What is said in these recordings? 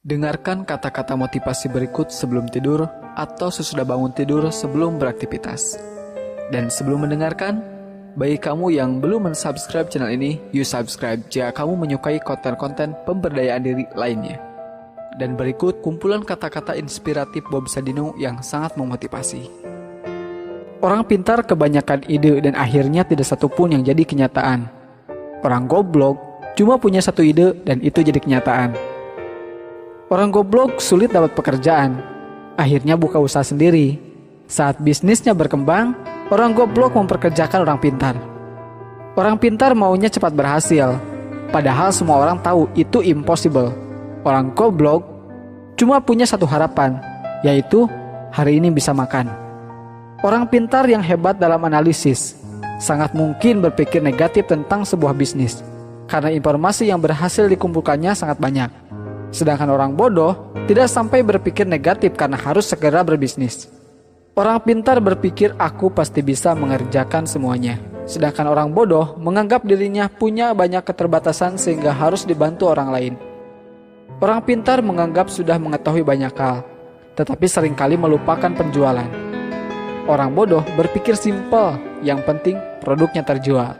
Dengarkan kata-kata motivasi berikut sebelum tidur atau sesudah bangun tidur sebelum beraktivitas. Dan sebelum mendengarkan, bagi kamu yang belum mensubscribe channel ini, yuk subscribe jika kamu menyukai konten-konten pemberdayaan diri lainnya. Dan berikut kumpulan kata-kata inspiratif Bob Sadino yang sangat memotivasi. Orang pintar kebanyakan ide dan akhirnya tidak satupun yang jadi kenyataan. Orang goblok cuma punya satu ide dan itu jadi kenyataan. Orang goblok sulit dapat pekerjaan, akhirnya buka usaha sendiri. Saat bisnisnya berkembang, orang goblok memperkerjakan orang pintar. Orang pintar maunya cepat berhasil, padahal semua orang tahu itu impossible. Orang goblok cuma punya satu harapan, yaitu hari ini bisa makan. Orang pintar yang hebat dalam analisis sangat mungkin berpikir negatif tentang sebuah bisnis, karena informasi yang berhasil dikumpulkannya sangat banyak. Sedangkan orang bodoh tidak sampai berpikir negatif karena harus segera berbisnis. Orang pintar berpikir aku pasti bisa mengerjakan semuanya. Sedangkan orang bodoh menganggap dirinya punya banyak keterbatasan sehingga harus dibantu orang lain. Orang pintar menganggap sudah mengetahui banyak hal, tetapi seringkali melupakan penjualan. Orang bodoh berpikir simpel, yang penting produknya terjual.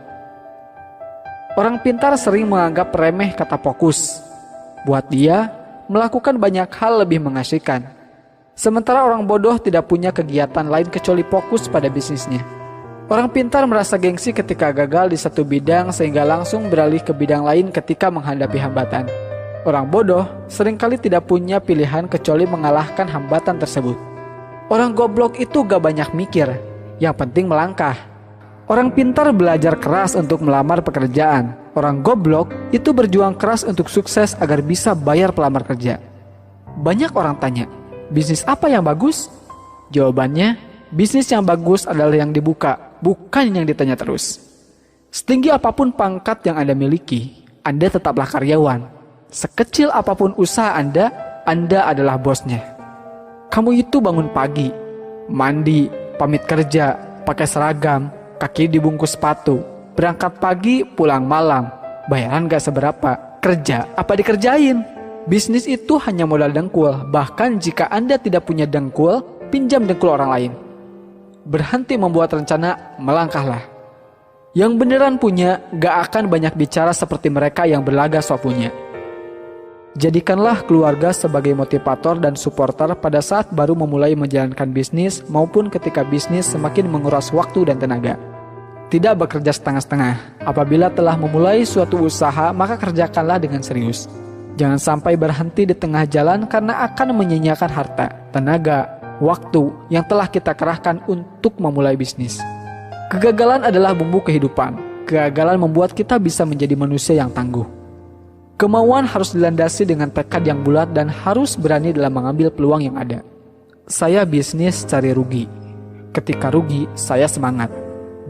Orang pintar sering menganggap remeh kata fokus. Buat dia, melakukan banyak hal lebih mengasihkan. Sementara orang bodoh tidak punya kegiatan lain kecuali fokus pada bisnisnya. Orang pintar merasa gengsi ketika gagal di satu bidang sehingga langsung beralih ke bidang lain ketika menghadapi hambatan. Orang bodoh seringkali tidak punya pilihan kecuali mengalahkan hambatan tersebut. Orang goblok itu gak banyak mikir, yang penting melangkah. Orang pintar belajar keras untuk melamar pekerjaan. Orang goblok itu berjuang keras untuk sukses agar bisa bayar pelamar kerja. Banyak orang tanya, bisnis apa yang bagus? Jawabannya, bisnis yang bagus adalah yang dibuka, bukan yang ditanya terus. Setinggi apapun pangkat yang Anda miliki, Anda tetaplah karyawan. Sekecil apapun usaha Anda adalah bosnya. Kamu itu bangun pagi, mandi, pamit kerja, pakai seragam, kaki dibungkus sepatu, berangkat pagi, pulang malam, bayaran gak seberapa, kerja apa dikerjain? Bisnis itu hanya modal dengkul, bahkan jika Anda tidak punya dengkul, pinjam dengkul orang lain. Berhenti membuat rencana, melangkahlah. Yang beneran punya gak akan banyak bicara seperti mereka yang berlagak sok punya. Jadikanlah keluarga sebagai motivator dan supporter pada saat baru memulai menjalankan bisnis maupun ketika bisnis semakin menguras waktu dan tenaga. Tidak bekerja setengah-setengah. Apabila telah memulai suatu usaha, maka kerjakanlah dengan serius. Jangan sampai berhenti di tengah jalan karena akan menyia-nyiakan harta, tenaga, waktu yang telah kita kerahkan untuk memulai bisnis. Kegagalan adalah bumbu kehidupan. Kegagalan membuat kita bisa menjadi manusia yang tangguh. Kemauan harus dilandasi dengan tekad yang bulat dan harus berani dalam mengambil peluang yang ada. Saya bisnis cari rugi. Ketika rugi, saya semangat.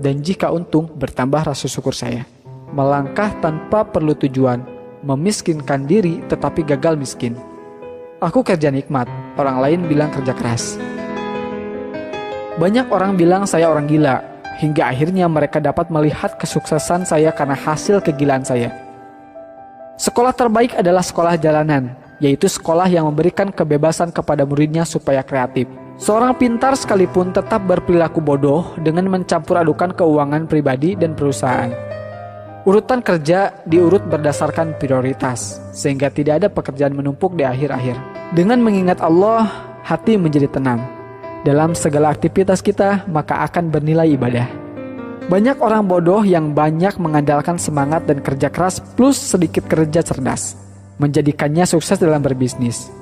Dan jika untung, bertambah rasa syukur saya. Melangkah tanpa perlu tujuan, memiskinkan diri tetapi gagal miskin. Aku kerja nikmat, orang lain bilang kerja keras. Banyak orang bilang saya orang gila, hingga akhirnya mereka dapat melihat kesuksesan saya karena hasil kegilaan saya. Sekolah terbaik adalah sekolah jalanan, yaitu sekolah yang memberikan kebebasan kepada muridnya supaya kreatif. Seorang pintar sekalipun tetap berperilaku bodoh dengan mencampur adukan keuangan pribadi dan perusahaan. Urutan kerja diurut berdasarkan prioritas, sehingga tidak ada pekerjaan menumpuk di akhir-akhir. Dengan mengingat Allah, hati menjadi tenang. Dalam segala aktivitas kita, maka akan bernilai ibadah. Banyak orang bodoh yang banyak mengandalkan semangat dan kerja keras plus sedikit kerja cerdas, menjadikannya sukses dalam berbisnis.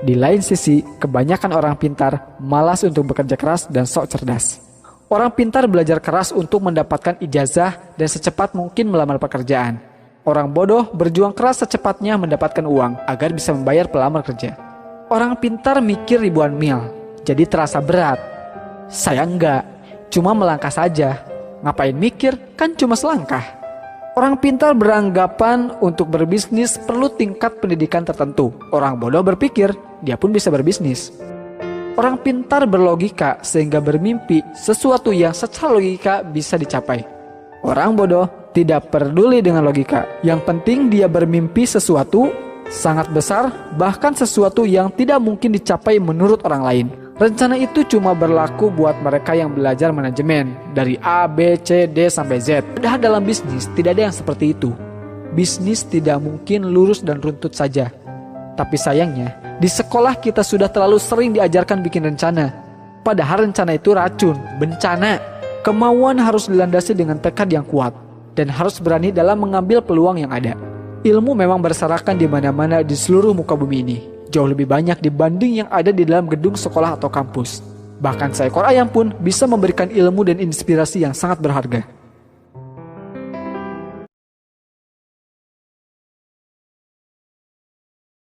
Di lain sisi, kebanyakan orang pintar malas untuk bekerja keras dan sok cerdas. Orang pintar belajar keras untuk mendapatkan ijazah dan secepat mungkin melamar pekerjaan. Orang bodoh berjuang keras secepatnya mendapatkan uang agar bisa membayar pelamar kerja. Orang pintar mikir ribuan mil, jadi terasa berat. Saya enggak, cuma melangkah saja. Ngapain mikir, kan cuma selangkah. Orang pintar beranggapan untuk berbisnis perlu tingkat pendidikan tertentu. Orang bodoh berpikir, dia pun bisa berbisnis. Orang pintar berlogika sehingga bermimpi sesuatu yang secara logika bisa dicapai. Orang bodoh tidak peduli dengan logika. Yang penting dia bermimpi sesuatu sangat besar, bahkan sesuatu yang tidak mungkin dicapai menurut orang lain. Rencana itu cuma berlaku buat mereka yang belajar manajemen dari A, B, C, D, sampai Z. Padahal dalam bisnis tidak ada yang seperti itu. Bisnis tidak mungkin lurus dan runtut saja. Tapi sayangnya, di sekolah kita sudah terlalu sering diajarkan bikin rencana. Padahal rencana itu racun, bencana. Kemauan harus dilandasi dengan tekad yang kuat dan harus berani dalam mengambil peluang yang ada. Ilmu memang berserakan di mana-mana di seluruh muka bumi ini. Jauh lebih banyak dibanding yang ada di dalam gedung sekolah atau kampus. Bahkan seekor ayam pun bisa memberikan ilmu dan inspirasi yang sangat berharga.